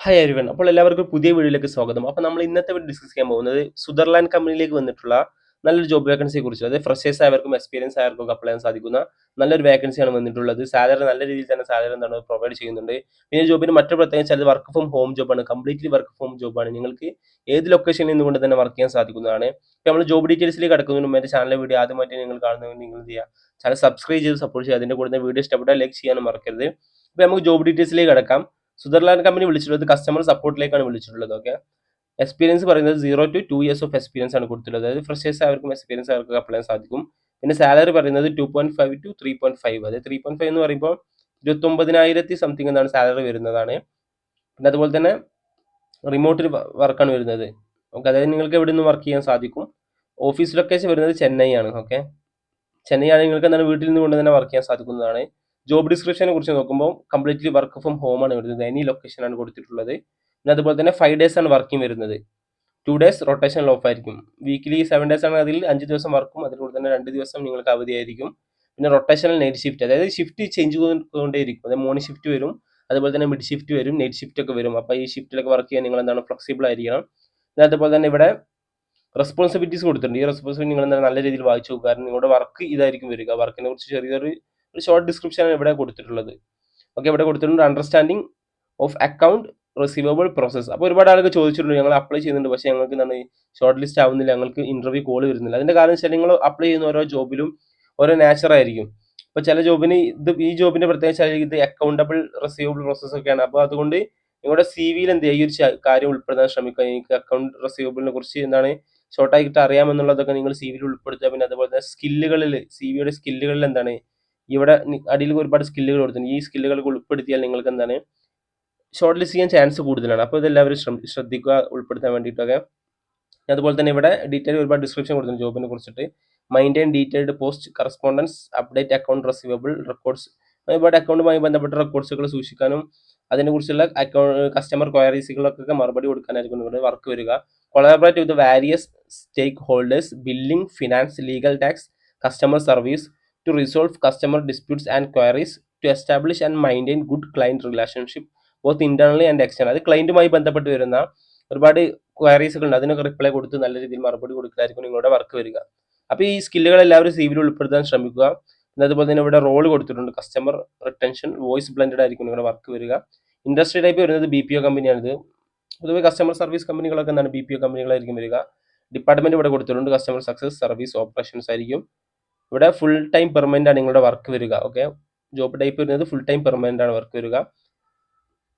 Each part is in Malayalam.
Hi everyone. അപ്പോൾ എല്ലാവർക്കും പുതിയ വീഡിയോയിലേക്ക് സ്വാഗതം. അപ്പോൾ നമ്മൾ ഇന്നത്തെ വീഡിയോ ഡിസ്കസ് ചെയ്യാൻ പോകുന്നത് സുദർലാൻഡ് കമ്പനിയിലേക്ക് വന്നിട്ടുള്ള നല്ലൊരു ജോബ് വേക്കൻസിയെ കുറിച്ച്. അതായത് ഫ്രഷേഴ്സ് ആയവർക്കും എക്സ്പീരിയൻസ് ആയവർക്കും അപ്ലൈ ചെയ്യാൻ സാധിക്കുന്ന നല്ലൊരു വേക്കൻസിയാണ് വന്നിട്ടുള്ളത്. സാലറി നല്ല രീതിയിൽ തന്നെ സാലറി എന്താണ് പ്രൊവൈഡ് ചെയ്യുന്നുണ്ട്. പിന്നെ ജോബിന് മറ്റൊരു പ്രത്യേകം വെച്ചാൽ വർക്ക് ഫ്രം ഹോം ജോബാണ്. കംപ്ലീറ്റ്ലി വർക്ക് ഫ്രം ജോബാണ്. നിങ്ങൾക്ക് ഏത് ലൊക്കേഷനിൽ നിന്നുകൊണ്ട് തന്നെ വർക്ക് ചെയ്യാൻ സാധിക്കുന്നതാണ്. ഇപ്പോൾ നമ്മൾ ജോബ് ഡീറ്റെയിൽസിലേക്ക് കടക്കുന്നതിന് മുമ്പ് എൻ്റെ ചാനലിലെ വീഡിയോ ആദ്യമായിട്ട് നിങ്ങൾ കാണുന്നതെങ്കിൽ നിങ്ങൾ എന്ത് ചെയ്യുക, ചാനൽ സബ്സ്ക്രൈബ് ചെയ്ത് സപ്പോർട്ട് ചെയ്യുക. അതിൻ്റെ കൂടെ വീഡിയോ ഇഷ്ടപ്പെട്ടാൽ ലൈക്ക് ചെയ്യാനും മറക്കരുത്. അപ്പോൾ നമുക്ക് ജോബ് ഡീറ്റെയിൽസിലേക്ക് കടക്കാം. സുദർലാൻഡ് കമ്പനി വിളിച്ചിട്ടുള്ളത് കസ്റ്റമർ സപ്പോർട്ടിലേക്കാണ് വിളിച്ചിട്ടുള്ളത്. ഓക്കെ, എക്സ്പീരിയൻസ് പറയുന്നത് 0 to 2 years ഓഫ് എക്സ്പീരിയൻസ് ആണ് കൊടുത്തിട്ടുള്ളത്. അതായത് ഫ്രഷേഴ്സ് അവർക്കും എക്സ്പീരിയൻസ് അവർക്ക് അപ്ലൈ ചെയ്യാൻ സാധിക്കും. പിന്നെ സാലറി പറയുന്നത് 2.5 to 3.5, അതായത് 3.5 എന്ന് പറയുമ്പോൾ 29,000 സംതിങ് എന്നാണ് സാലറി വരുന്നതാണ്. പിന്നെ അതുപോലെ തന്നെ റിമോട്ട് വർക്കാണ് വരുന്നത്. ഓക്കെ, അതായത് നിങ്ങൾക്ക് എവിടെ നിന്ന് വർക്ക് ചെയ്യാൻ സാധിക്കും. ഓഫീസ് ലൊക്കേഷൻ വരുന്നത് ചെന്നൈ ആണ്. ഓക്കെ, ചെന്നൈ ആണ്. നിങ്ങൾക്ക് എന്താണ് വീട്ടിൽ നിന്ന് കൊണ്ട് തന്നെ വർക്ക് ചെയ്യാൻ സാധിക്കുന്നതാണ്. ജോബ് ഡിസ്ക്രിപ്ഷനെ കുറിച്ച് നോക്കുമ്പോൾ കംപ്ലീറ്റ്ലി വർക്ക് ഫ്രം ഹോം ആണ് വരുന്നത്. എനി ലൊക്കേഷൻ ആണ് കൊടുത്തിട്ടുള്ളത്. പിന്നെ അതുപോലെ തന്നെ 5 days ആണ് വർക്കിംഗ് വരുന്നത്. 2 days റൊട്ടേഷണൽ ഓഫ് ആയിരിക്കും. വീക്കിലി 7 days ആണ്. അതിൽ 5 ദിവസം വർക്കും അതിലൂടെ തന്നെ 2 ദിവസം നിങ്ങൾക്ക് അവധിയായിരിക്കും. പിന്നെ റൊട്ടേഷണൽ നൈറ്റ് ഷിഫ്റ്റ്, അതായത് ഷിഫ്റ്റ് ചേഞ്ച് ചെയ്തുകൊണ്ടേയിരിക്കും. അതായത് മോർണിംഗ് ഷിഫ്റ്റ് വരും, അതുപോലെ തന്നെ മിഡ് ഷിഫ്റ്റ് വരും, നൈറ്റ് ഷിഫ്റ്റ് ഒക്കെ വരും. അപ്പോൾ ഈ ഷിഫ്റ്റിലൊക്കെ വർക്ക് ചെയ്യാൻ നിങ്ങൾ എന്താണ് ഫ്ലെക്സിബിൾ ആയിരിക്കണം. പിന്നെ അതുപോലെ തന്നെ ഇവിടെ റെസ്പോൺസിബിലിറ്റീസ് കൊടുത്തിട്ടുണ്ട്. ഈ റെസ്പോൺസിബിലിറ്റി നിങ്ങൾ എന്താണ് നല്ല രീതിയിൽ വായിച്ചു നോക്കുക. കാരണം നിങ്ങളുടെ വർക്ക് ഇതായിരിക്കും വരിക. വർക്കിനെ കുറിച്ച് ചെറിയൊരു ഷോർട്ട് ഡിസ്ക്രിപ്ഷനാണ് ഇവിടെ കൊടുത്തിട്ടുള്ളത്. ഓക്കെ, ഇവിടെ കൊടുത്തിട്ടുണ്ട് understanding of account receivable process. അപ്പോൾ ഒരുപാട് ആളുകൾ ചോദിച്ചിട്ടുണ്ട്, ഞങ്ങൾ അപ്ലൈ ചെയ്യുന്നുണ്ട്, പക്ഷേ ഞങ്ങൾക്ക് എന്താണ് ഷോർട്ട് ലിസ്റ്റ് ആവുന്നില്ല, ഞങ്ങൾക്ക് ഇന്റർവ്യൂ കോൾ വരുന്നില്ല. അതിന്റെ കാരണം വെച്ചാൽ നിങ്ങൾ അപ്ലൈ ചെയ്യുന്ന ഓരോ ജോബിലും ഓരോ നാച്ചർ ആയിരിക്കും. ഇപ്പോൾ ചില ജോബിന് ഈ ജോബിന്റെ പ്രത്യേകിച്ച് ഇത് അക്കൗണ്ടബിൾ റിസീവബിൾ പ്രോസസ് ഒക്കെയാണ്. അപ്പോൾ അതുകൊണ്ട് നിങ്ങളുടെ സി വിയിൽ എന്ത് ചെയ്യുക, ഈ ഒരു കാര്യം ഉൾപ്പെടുത്താൻ ശ്രമിക്കുക. എനിക്ക് അക്കൗണ്ട് റിസീവബിളിനെ കുറിച്ച് എന്താണ് ഷോർട്ടായിട്ട് അറിയാമെന്നുള്ളതൊക്കെ നിങ്ങൾ സി വിയിൽ ഉൾപ്പെടുത്തുക. പിന്നെ അതുപോലെ തന്നെ സ്കില്ലുകളിൽ, സി വിയുടെ സ്കില്ലുകളിൽ എന്താണ് ഇവിടെ അടിയിൽ ഒരുപാട് സ്കില്ലുകൾ കൊടുത്തിട്ടുണ്ട്. ഈ സ്കില്ലുകൾ ഉൾപ്പെടുത്തിയാൽ നിങ്ങൾക്ക് എന്താണ് ഷോർട്ട് ലിസ്റ്റ് ചെയ്യാൻ ചാൻസ് കൂടുതലാണ്. അപ്പോൾ ഇതെല്ലാവരും ശ്രദ്ധിക്കുക ഉൾപ്പെടുത്താൻ വേണ്ടിയിട്ടൊക്കെ. അതുപോലെ തന്നെ ഇവിടെ ഡീറ്റെയിൽ ഒരുപാട് ഡിസ്ക്രിപ്ഷൻ കൊടുത്തിട്ടുണ്ട് ജോബിനെ കുറിച്ചിട്ട്. Maintain detailed post correspondence, update account receivable records. ഒരുപാട് അക്കൗണ്ടുമായി ബന്ധപ്പെട്ട റെക്കോർഡ്സുകൾ സൂക്ഷിക്കാനും അതിനെക്കുറിച്ചുള്ള കസ്റ്റമർ ക്വയറീസുകൾക്കൊക്കെ മറുപടി കൊടുക്കാനായിരിക്കും ഇവിടെ വർക്ക് വരിക. Collaborate with various stakeholders, billing, finance, legal, tax, customer service to resolve customer disputes and queries, to establish and maintain good client relationship both internally and external. അത് ക്ലയന്റുമായി ബന്ധപ്പെട്ട് വരുന്ന ഒരുപാട് ക്വയറീസുകൾ ഉണ്ട്. അതിനൊക്കെ റിപ്ലൈ കൊടുത്ത് നല്ല രീതിയിൽ മറുപടി കൊടുക്കലായിരിക്കും നിങ്ങളുടെ വർക്ക് വരിക. അപ്പോൾ ഈ സ്കില്ലുകൾ എല്ലാവരും സി വിയിൽ ഉൾപ്പെടുത്താൻ ശ്രമിക്കുക. പിന്നെ അതുപോലെ തന്നെ ഇവിടെ റോൾ കൊടുത്തിട്ടുണ്ട് കസ്റ്റമർ റിട്ടൻഷൻ, വോയിസ് ബ്ലെൻഡഡ് ആയിരിക്കും നിങ്ങളുടെ വർക്ക് വരിക. ഇൻഡസ്ട്രി ടൈപ്പ് വരുന്നത് BPO കമ്പനിയാണിത്. പൊതുവെ കസ്റ്റമർ സർവീസ് കമ്പനികളൊക്കെ എന്താണ് BPO കമ്പനികളായിരിക്കും വരിക. ഡിപ്പാർട്ട്മെന്റ് ഇവിടെ കൊടുത്തിട്ടുണ്ട് കസ്റ്റമർ സക്സസ് സർവീസ് ഓപ്പറേഷൻസ് ആയിരിക്കും. ഇവിടെ ഫുൾ ടൈം പെർമനന്റ് ആണ് നിങ്ങളുടെ വർക്ക് വരിക. ഓക്കെ, ജോബ് ടൈപ്പ് വരുന്നത് ഫുൾ ടൈം പെർമനന്റ് ആണ് വർക്ക് വരിക.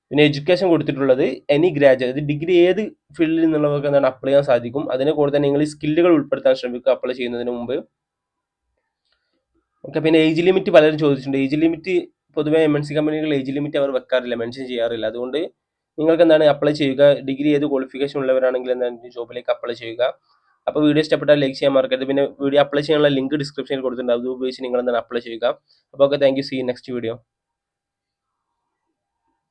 പിന്നെ എഡ്യൂക്കേഷൻ കൊടുത്തിട്ടുള്ളത് എനി ഗ്രാജുവേറ്റ്, ഡിഗ്രി ഏത് ഫീൽഡിൽ നിന്നുള്ളവർക്ക് എന്താണ് അപ്ലൈ ചെയ്യാൻ സാധിക്കും. അതിനെ കൂടെ തന്നെ നിങ്ങൾ ഈ സ്കില്ലുകൾ ഉൾപ്പെടുത്താൻ ശ്രമിക്കുക അപ്ലൈ ചെയ്യുന്നതിന് മുമ്പ്. ഓക്കെ, പിന്നെ ഏജ് ലിമിറ്റ് പലരും ചോദിച്ചിട്ടുണ്ട്. ഏജ് ലിമിറ്റ് പൊതുവെ MNC കമ്പനികൾ ഏജ് ലിമിറ്റ് അവർ വെക്കാറില്ല, മെൻഷൻ ചെയ്യാറില്ല. അതുകൊണ്ട് നിങ്ങൾക്ക് എന്താണ് അപ്ലൈ ചെയ്യുക. ഡിഗ്രി ഏത് ക്വാളിഫിക്കേഷൻ ഉള്ളവരാണെങ്കിൽ എന്താണ് ജോബിലേക്ക് അപ്ലൈ ചെയ്യുക. അപ്പോൾ വീഡിയോ ഇഷ്ടപ്പെട്ടാൽ ലൈക്ക് ചെയ്യാൻ മറക്കരുത്. പിന്നെ വീഡിയോ അപ്ലൈ ചെയ്യാനുള്ള ലിങ്ക് ഡിസ്ക്രിപ്ഷനിൽ കൊടുത്തിട്ടുണ്ട്. അത് ഉപയോഗിച്ച് നിങ്ങൾ എന്താണ് അപ്ലൈ ചെയ്യുക. അപ്പോൾ okay, thank you. See next video.